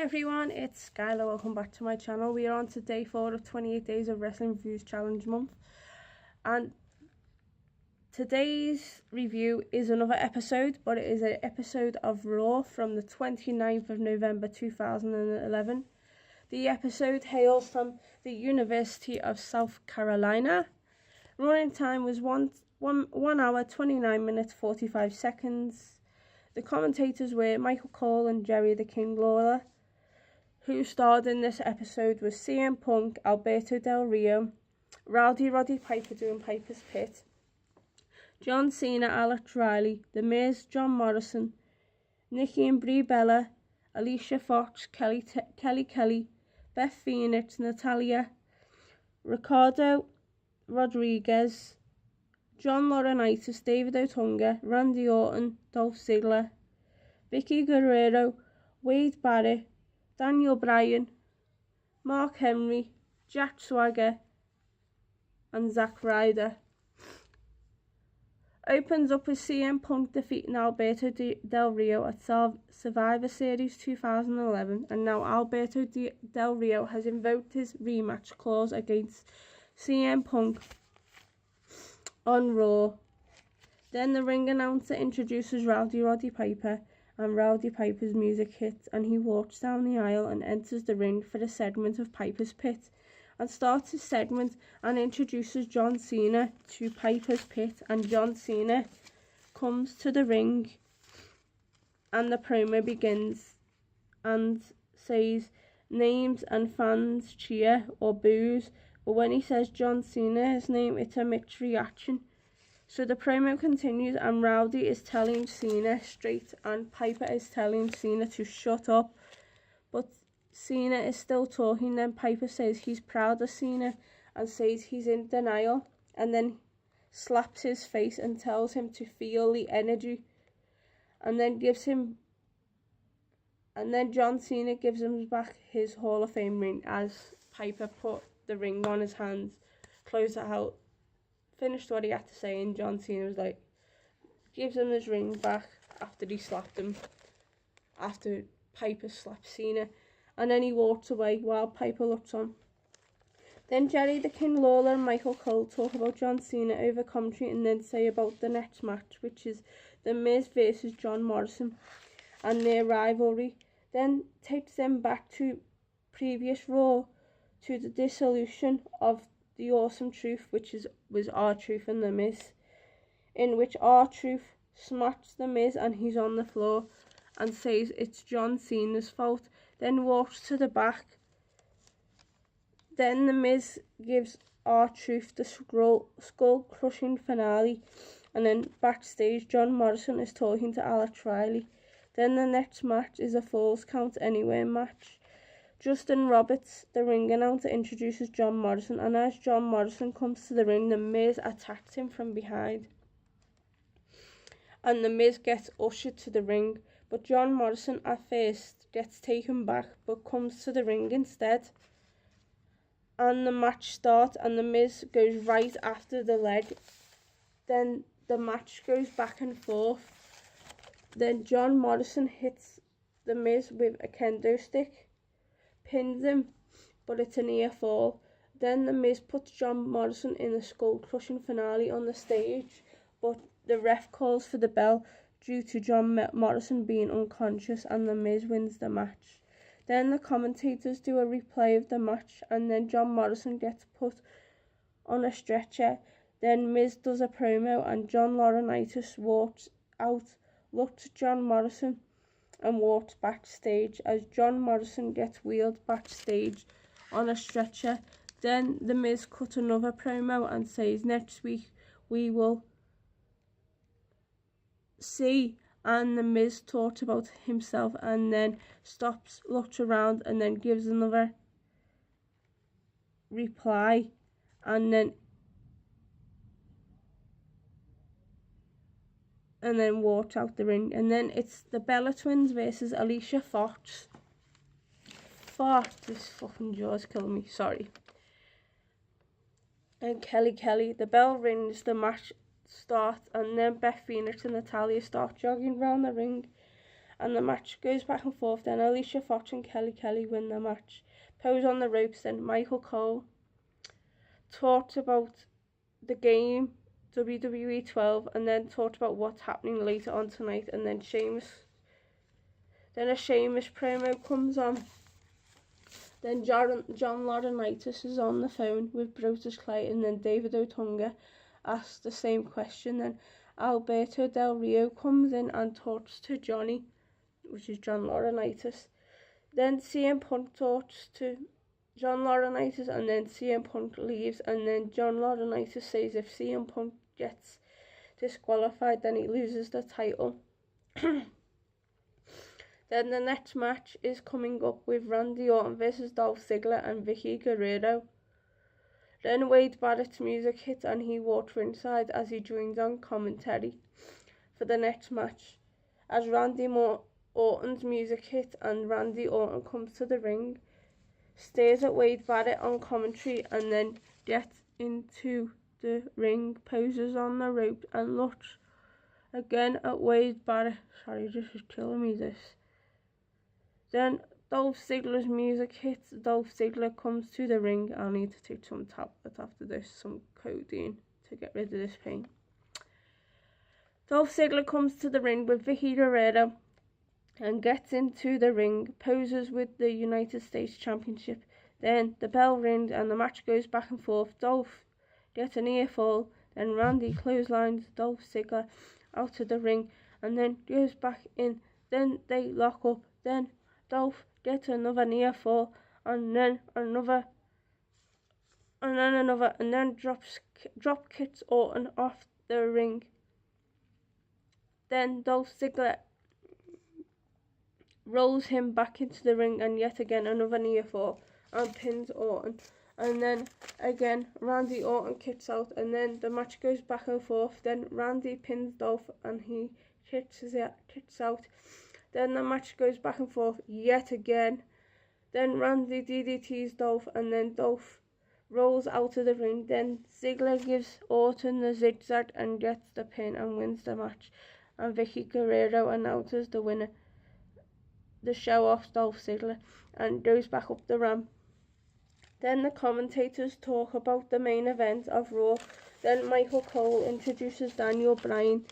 everyone, it's Skylar. Welcome back to my channel. We are on to day 4 of 28 Days of Wrestling Reviews Challenge Month, and today's review is another episode, but it is an episode of Raw from the 29th of November 2011. The episode hails from the University of South Carolina. Running time was 1 hour 29 minutes 45 seconds. The commentators were Michael Cole and Jerry the King Lawler. Who starred in this episode was CM Punk, Alberto Del Rio, Roddy Piper doing Piper's Pit, John Cena, Alex Riley, The Miz, John Morrison, Nikki and Brie Bella, Alicia Fox, Kelly Kelly, Beth Phoenix, Natalia, Ricardo Rodriguez, John Laurinaitis, David Otunga, Randy Orton, Dolph Ziggler, Vicky Guerrero, Wade Barrett, Daniel Bryan, Mark Henry, Jack Swagger, and Zack Ryder. Opens up with CM Punk defeating Alberto Del Rio at Survivor Series 2011, and now Alberto Del Rio has invoked his rematch clause against CM Punk on Raw. Then the ring announcer introduces Roddy Piper, and Roddy Piper's music hits, and he walks down the aisle and enters the ring for a segment of Piper's Pit, and starts his segment and introduces John Cena to Piper's Pit, and John Cena comes to the ring, and the promo begins and says names and fans cheer or boos, but when he says John Cena's name, it's a mixed reaction. So the promo continues, and Rowdy is telling Cena straight, and Piper is telling Cena to shut up. But Cena is still talking. Then Piper says he's proud of Cena and says he's in denial, and then slaps his face and tells him to feel the energy. And then John Cena gives him back his Hall of Fame ring as Piper put the ring on his hands, closed it out, finished what he had to say, and John Cena was like, gives him his ring back after he slapped him, after Piper slapped Cena, and then he walks away while Piper looks on. Then Jerry the King Lawler and Michael Cole talk about John Cena over commentary, and then say about the next match, which is The Miz versus John Morrison and their rivalry. Then takes them back to previous Raw, to the dissolution of the Awesome Truth, which was R-Truth and The Miz, in which R-Truth smacks The Miz and he's on the floor and says it's John Cena's fault, then walks to the back. Then The Miz gives R-Truth the skull-crushing finale, and then backstage John Morrison is talking to Alex Riley. Then the next match is a Falls Count Anywhere match. Justin Roberts, the ring announcer, introduces John Morrison, and as John Morrison comes to the ring, The Miz attacks him from behind, and The Miz gets ushered to the ring, but John Morrison at first gets taken back but comes to the ring instead, and the match starts, and The Miz goes right after the leg. Then the match goes back and forth. Then John Morrison hits The Miz with a kendo stick, pins him, but it's a near fall. Then The Miz puts John Morrison in a skull-crushing finale on the stage, but the ref calls for the bell due to John Morrison being unconscious, and The Miz wins the match. Then the commentators do a replay of the match, and then John Morrison gets put on a stretcher. Then Miz does a promo, and John Laurinaitis walks out, looks at John Morrison, and walks backstage as John Morrison gets wheeled backstage on a stretcher. Then The Miz cut another promo and says next week we will see, and The Miz talks about himself, and then stops, looks around, and then gives another reply, and then walks out the ring. And then it's the Bella Twins versus Alicia Fox. Fuck, this fucking jaw's killing me, sorry. And Kelly. The bell rings, the match starts, and then Beth Phoenix and Natalia start jogging around the ring, and the match goes back and forth. Then Alicia Fox and Kelly Kelly win the match. Pose on the ropes. Then Michael Cole talked about the game WWE 12 and then talked about what's happening later on tonight, and then a Sheamus promo comes on. Then John Laurinaitis is on the phone with Brodus Clay, and then David Otunga asks the same question. Then Alberto Del Rio comes in and talks to Johnny, which is John Laurinaitis. Then CM Punk talks to John Laurinaitis, and then CM Punk leaves, and then John Laurinaitis says if CM Punk gets disqualified, then he loses the title. Then the next match is coming up with Randy Orton versus Dolph Ziggler and Vicky Guerrero. Then Wade Barrett's music hits and he walks ringside as he joins on commentary for the next match. As Randy Orton's music hits and Randy Orton comes to the ring, stares at Wade Barrett on commentary, and then gets into the ring, poses on the rope and looks again at Wade Barrett. Sorry, this is killing me, this. Then Dolph Ziggler's music hits. Dolph Ziggler comes to the ring. I need to take some tablets after this, some codeine to get rid of this pain. Dolph Ziggler comes to the ring with Vicky Guerrero and gets into the ring, poses with the United States Championship. Then the bell rings and the match goes back and forth. Dolph gets an ear fall, then Randy clotheslines Dolph Ziggler out of the ring and then goes back in. Then they lock up. Then Dolph gets another near fall, and then another, and then drop kicks Orton off the ring. Then Dolph Ziggler rolls him back into the ring, and yet again another near fall, and pins Orton. And then again Randy Orton kicks out, and then the match goes back and forth. Then Randy pins Dolph and he kicks out. Then the match goes back and forth yet again. Then Randy DDTs Dolph, and then Dolph rolls out of the ring. Then Ziggler gives Orton the zigzag and gets the pin and wins the match. And Vicky Guerrero announces the winner. The show off Dolph Ziggler and goes back up the ramp. Then the commentators talk about the main event of Raw. Then Michael Cole introduces Daniel Bryan,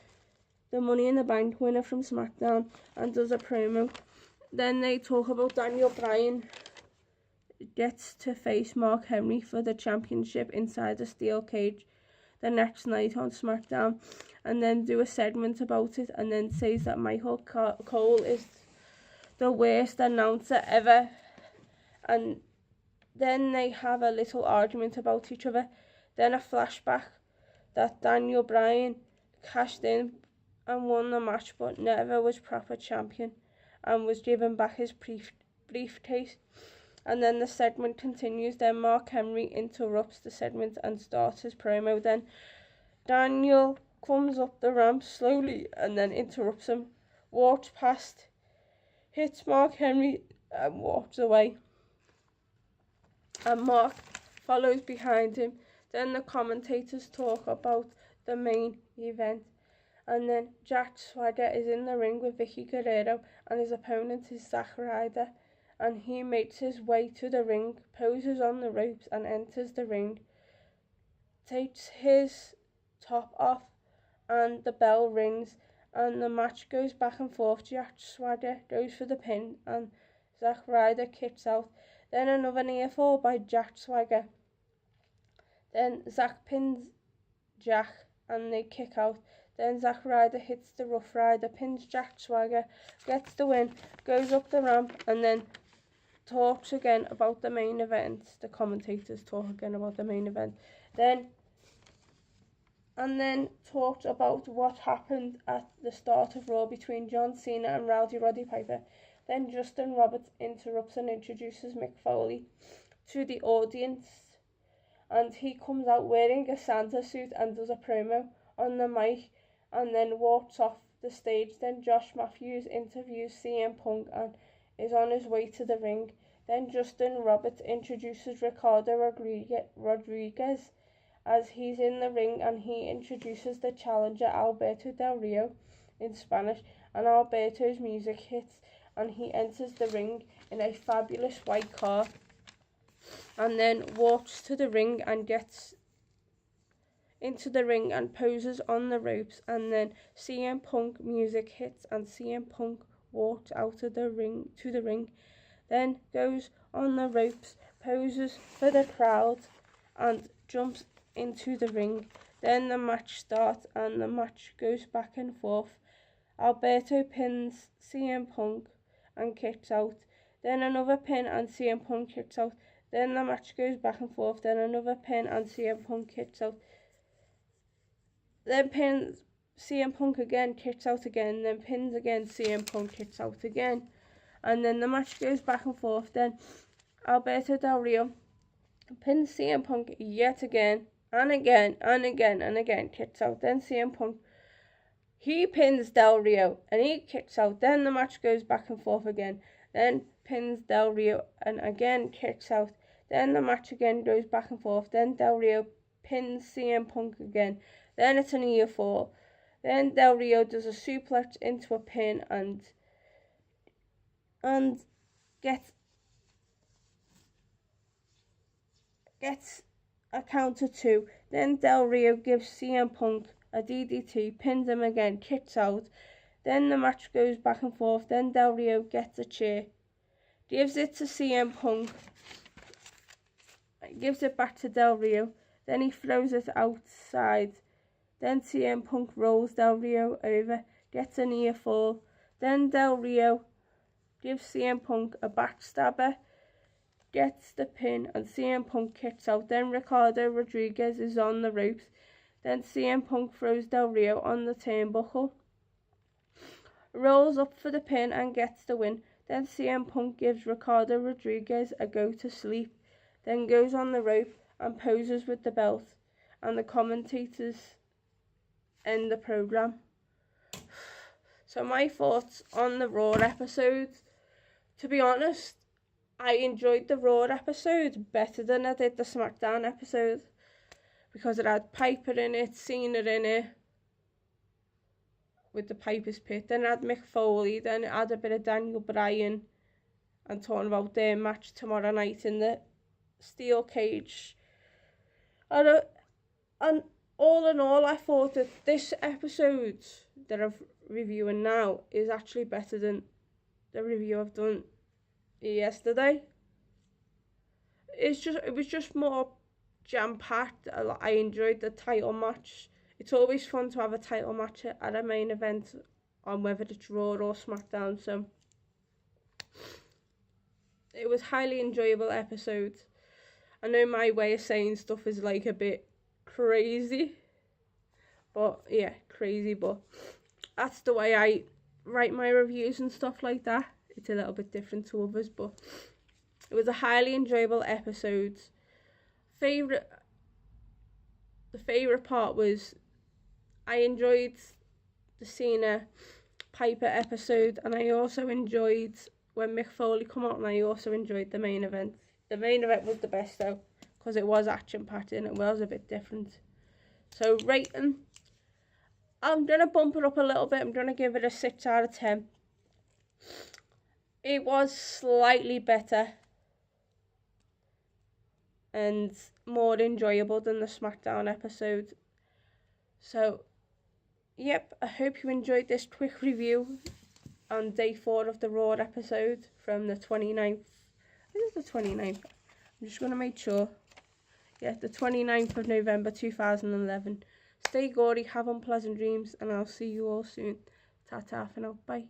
the Money in the Bank winner from SmackDown, and does a promo. Then they talk about Daniel Bryan gets to face Mark Henry for the championship inside a steel cage the next night on SmackDown, and then do a segment about it, and then says that Michael Cole is the worst announcer ever. And then they have a little argument about each other. Then a flashback that Daniel Bryan cashed in and won the match but never was proper champion and was given back his briefcase. And then the segment continues. Then Mark Henry interrupts the segment and starts his promo. Then Daniel comes up the ramp slowly and then interrupts him, walks past, hits Mark Henry and walks away. And Mark follows behind him. Then the commentators talk about the main event. And then Jack Swagger is in the ring with Vicky Guerrero and his opponent is Zack Ryder. And he makes his way to the ring, poses on the ropes and enters the ring. Takes his top off and the bell rings and the match goes back and forth. Jack Swagger goes for the pin and Zack Ryder kicks out. Then another near fall by Jack Swagger. Then Zack pins Jack and they kick out. Then Zack Ryder hits the Rough Rider, pins Jack Swagger, gets the win, goes up the ramp, and then talks again about the main event. The commentators talk again about the main event. Then talked about what happened at the start of Raw between John Cena and Roddy Piper. Then Justin Roberts interrupts and introduces Mick Foley to the audience. And he comes out wearing a Santa suit and does a promo on the mic and then walks off the stage. Then Josh Matthews interviews CM Punk and is on his way to the ring. Then Justin Roberts introduces Ricardo Rodriguez as he's in the ring, and he introduces the challenger Alberto Del Rio in Spanish, and Alberto's music hits and he enters the ring in a fabulous white car and then walks to the ring and gets into the ring and poses on the ropes, and then CM Punk music hits and CM Punk walks out of the ring to the ring, then goes on the ropes, poses for the crowd and jumps into the ring. Then the match starts and the match goes back and forth. Alberto pins CM Punk and kicks out. Then another pin and CM Punk kicks out. Then the match goes back and forth. Then another pin and CM Punk kicks out. Then pins CM Punk again, kicks out again. Then pins again, CM Punk kicks out again. And then the match goes back and forth. Then Alberto Del Rio pins CM Punk yet again and again and again and again, kicks out. Then CM Punk, he pins Del Rio and he kicks out. Then the match goes back and forth again. Then pins Del Rio and again kicks out. Then the match again goes back and forth. Then Del Rio pins CM Punk again. Then it's a near fall. Then Del Rio does a suplex into a pin and gets a counter 2. Then Del Rio gives CM Punk a DDT, pins him again, kicks out. Then the match goes back and forth. Then Del Rio gets a chair, gives it to CM Punk, gives it back to Del Rio. Then he throws it outside. Then CM Punk rolls Del Rio over, gets a near fall. Then Del Rio gives CM Punk a backstabber, gets the pin, and CM Punk kicks out. Then Ricardo Rodriguez is on the ropes. Then CM Punk throws Del Rio on the turnbuckle, rolls up for the pin and gets the win. Then CM Punk gives Ricardo Rodriguez a go to sleep, then goes on the rope and poses with the belt, and the commentators end the program. So my thoughts on the Raw episode. To be honest, I enjoyed the Raw episode better than I did the SmackDown episode, because it had Piper in it, Cena in it, with the Piper's Pit. Then it had Mick Foley, then it had a bit of Daniel Bryan, and talking about their match tomorrow night in the steel cage. And all in all, I thought that this episode that I'm reviewing now is actually better than the review I've done yesterday. It was just more jam-packed. I enjoyed the title match. It's always fun to have a title match at a main event, on whether it's Raw or SmackDown. So it was highly enjoyable episode. I know my way of saying stuff is like a bit crazy, but yeah, crazy, but that's the way I write my reviews and stuff like that. It's a little bit different to others, but it was a highly enjoyable episode. The favourite part was I enjoyed the Cena Piper episode, and I also enjoyed when Mick Foley come out, and I also enjoyed the main event. The main event was the best though, because it was action-packed and it was a bit different. So rating, I'm going to bump it up a little bit. I'm going to give it a 6 out of 10. It was slightly better and more enjoyable than the SmackDown episode. So, yep, I hope you enjoyed this quick review on day 4 of the Raw episode from the 29th. I think it's the 29th. I'm just going to make sure. Yeah, the 29th of November 2011. Stay gory, have unpleasant dreams, and I'll see you all soon. Ta-ta for now. Bye.